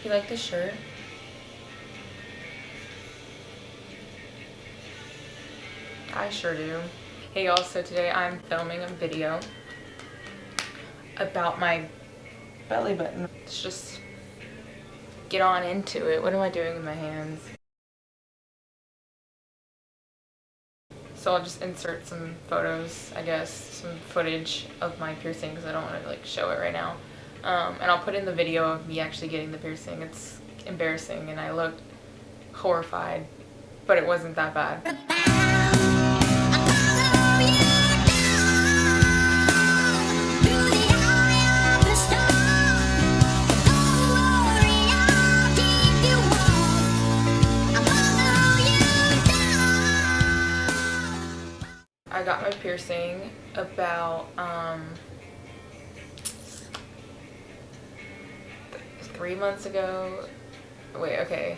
You like this shirt? I sure do. Hey y'all, so today I'm filming a video about my belly button. Let's just get on into it. What am I doing with my hands? So I'll just insert some photos, I guess, some footage of my piercing because I don't want to like show it right now. And I'll put in the video of me actually getting the piercing. It's embarrassing and I looked horrified, but it wasn't that bad. I got my piercing about 3 months ago. Wait, okay.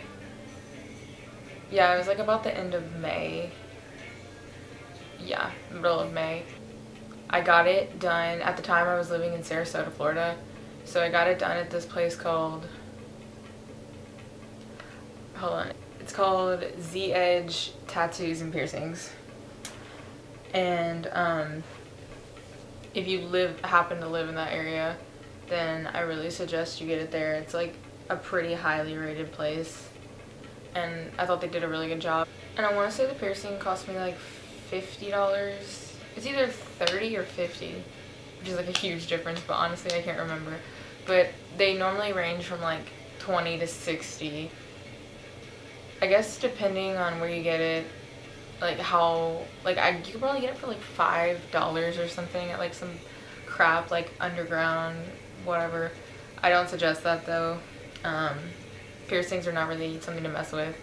Yeah, it was like about the end of May. Yeah, middle of May. I got it done. At the time I was living in Sarasota, Florida. So I got it done at this place called, hold on. It's called Z Edge Tattoos and Piercings. And if you happen to live in that area, then I really suggest you get it there. It's like a pretty highly rated place, and I thought they did a really good job. And I want to say the piercing cost me like $50. It's either 30 or 50, which is like a huge difference, but honestly I can't remember. But they normally range from like 20 to 60. I guess depending on where you get it, like how, like you could probably get it for like $5 or something at like some crap like underground whatever. I don't suggest that though. Piercings are not really something to mess with,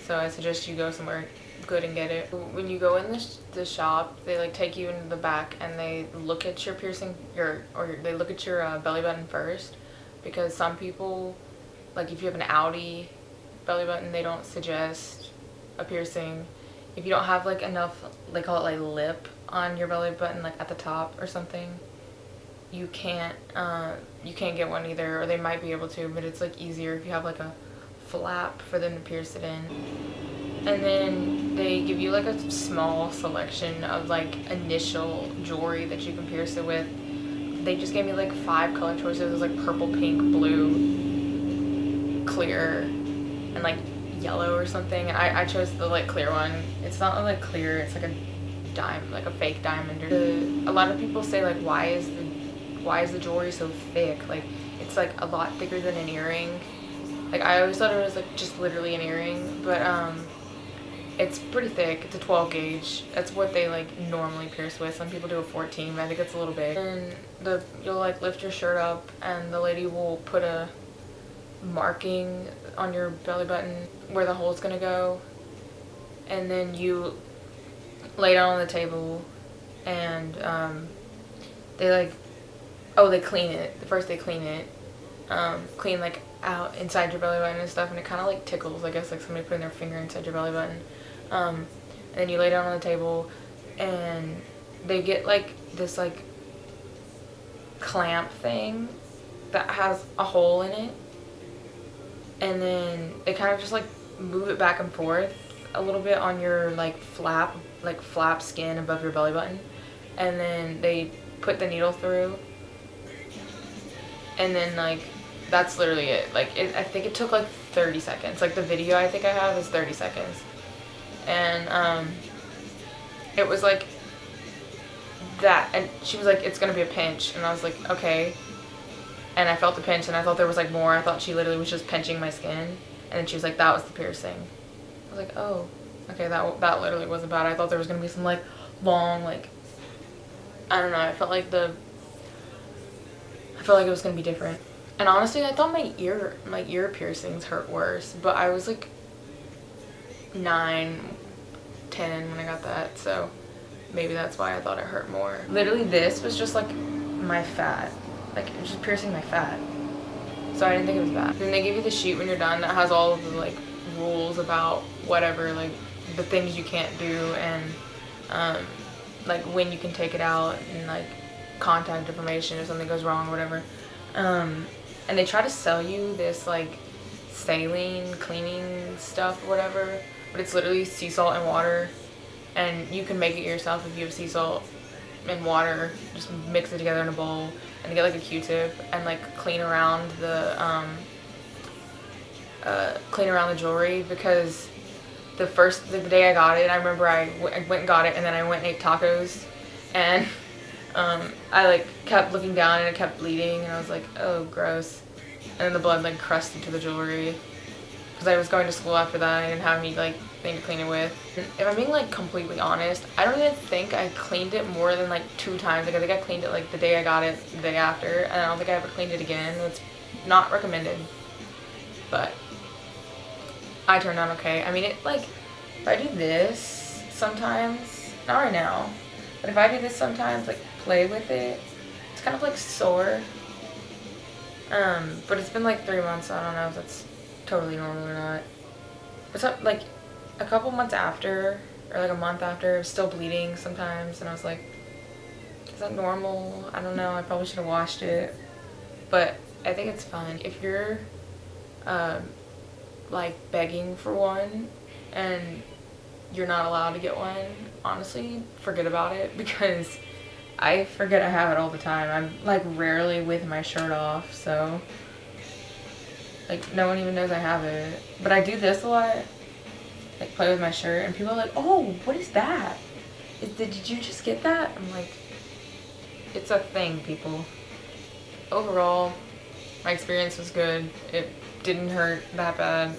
so I suggest you go somewhere good and get it. When you go in the shop, they like take you into the back and they look at your piercing, they look at your belly button first, because some people, like if you have an outie belly button, they don't suggest a piercing. If you don't have like enough, they call it like lip on your belly button, like at the top or something, you can't get one either, or they might be able to, but it's like easier if you have like a flap for them to pierce it in. And then they give you like a small selection of like initial jewelry that you can pierce it with. They just gave me like 5 color choices. It was like purple, pink, blue, clear, and like yellow or something. And I chose the like clear one. It's not like clear, it's like a diamond, like a fake diamond. A lot of people say like, why is the jewelry so thick? Like it's like a lot thicker than an earring. Like I always thought it was like just literally an earring, but it's pretty thick. It's a 12 gauge. That's what they like normally pierce with. Some people do a 14, but I think it's a little big. And you'll like lift your shirt up and the lady will put a marking on your belly button where the hole's gonna go, and then you lay down on the table and they clean it. First they clean it, clean like out inside your belly button and stuff, and it kind of like tickles, I guess, like somebody putting their finger inside your belly button. And then you lay down on the table and they get like this like clamp thing that has a hole in it, and then they kind of just like move it back and forth a little bit on your like flap skin above your belly button, and then they put the needle through, and then like that's literally it. Like I think it took like 30 seconds. Like the video I think I have is 30 seconds, and it was like that. And she was like, it's gonna be a pinch, and I was like, okay. And I felt the pinch, and I thought there was like more. I thought she literally was just pinching my skin, and then she was like, that was the piercing. I was like, oh, okay, that literally wasn't bad. I thought there was gonna be some like long, like, I don't know, I felt like it was gonna be different. And honestly, I thought my ear piercings hurt worse, but I was like 9, 10 when I got that, so maybe that's why I thought it hurt more. Literally this was just like my fat. Like, it was just piercing my fat. So I didn't think it was bad. Then they give you the sheet when you're done that has all of the like rules about whatever, like the things you can't do, and like when you can take it out, and like contact information if something goes wrong or whatever. and they try to sell you this like saline cleaning stuff or whatever, but it's literally sea salt and water, and you can make it yourself if you have sea salt and water. Just mix it together in a bowl and get like a Q-tip and like clean around the jewelry, because the day I got it, I remember I went and got it, and then I went and ate tacos, and I like kept looking down and it kept bleeding, and I was like, oh gross. And then the blood like crusted into the jewelry, because I was going to school after that. I didn't have any like thing to clean it with. If I'm being like completely honest, I don't even think I cleaned it more than like 2 times. Like I think I cleaned it like the day I got it, the day after, and I don't think I ever cleaned it again. It's not recommended, but I turned out okay. I mean, it like, if I do this sometimes, not right now, but if I do this sometimes, like play with it, it's kind of like sore. But it's been like 3 months, so I don't know if that's totally normal or not. It's not, like a couple months after, or like a month after, it was still bleeding sometimes, and I was like, is that normal? I don't know, I probably should have washed it, but I think it's fine. If you're like begging for one and you're not allowed to get one, honestly forget about it, because I forget I have it all the time. I'm like rarely with my shirt off, so like no one even knows I have it. But I do this a lot, like play with my shirt, and people are like, oh, what is that? Did you just get that? I'm like, it's a thing, people. Overall, my experience was good. It didn't hurt that bad.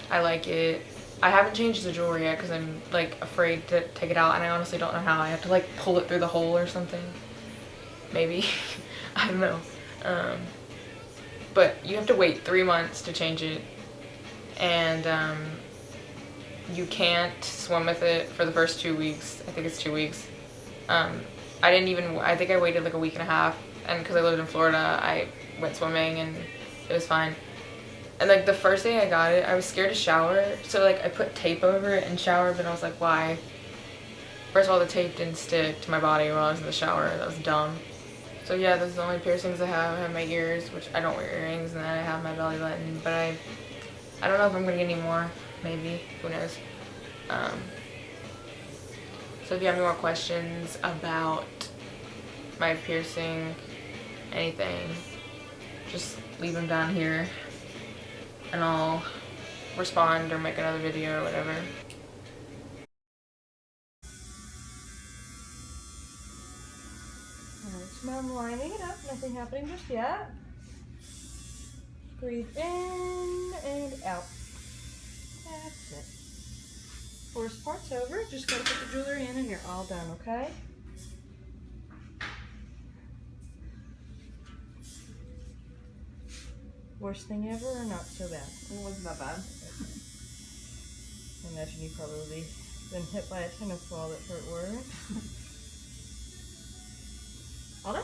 I like it. I haven't changed the jewelry yet because I'm like afraid to take it out, and I honestly don't know how. I have to like pull it through the hole or something. Maybe. I don't know. But you have to wait 3 months to change it, and you can't swim with it for the first 2 weeks. I think it's 2 weeks. I think I waited like a week and a half, and because I lived in Florida, I went swimming and it was fine. And like the first day I got it, I was scared to shower, so like I put tape over it and showered, but I was like, why? First of all, the tape didn't stick to my body while I was in the shower. That was dumb. So yeah, those are the only piercings I have. I have my ears, which I don't wear earrings, and then I have my belly button, but I don't know if I'm gonna get any more. Maybe, who knows. So if you have any more questions about my piercing, anything, just leave them down here and I'll respond or make another video or whatever. Alright, so now I'm lining it up, nothing happening just yet. Breathe in and out. That's it. First part's over, just gotta put the jewelry in and you're all done, okay? Worst thing ever or not so bad? It wasn't that bad. I imagine you probably been hit by a tennis ball that hurt worse. All done.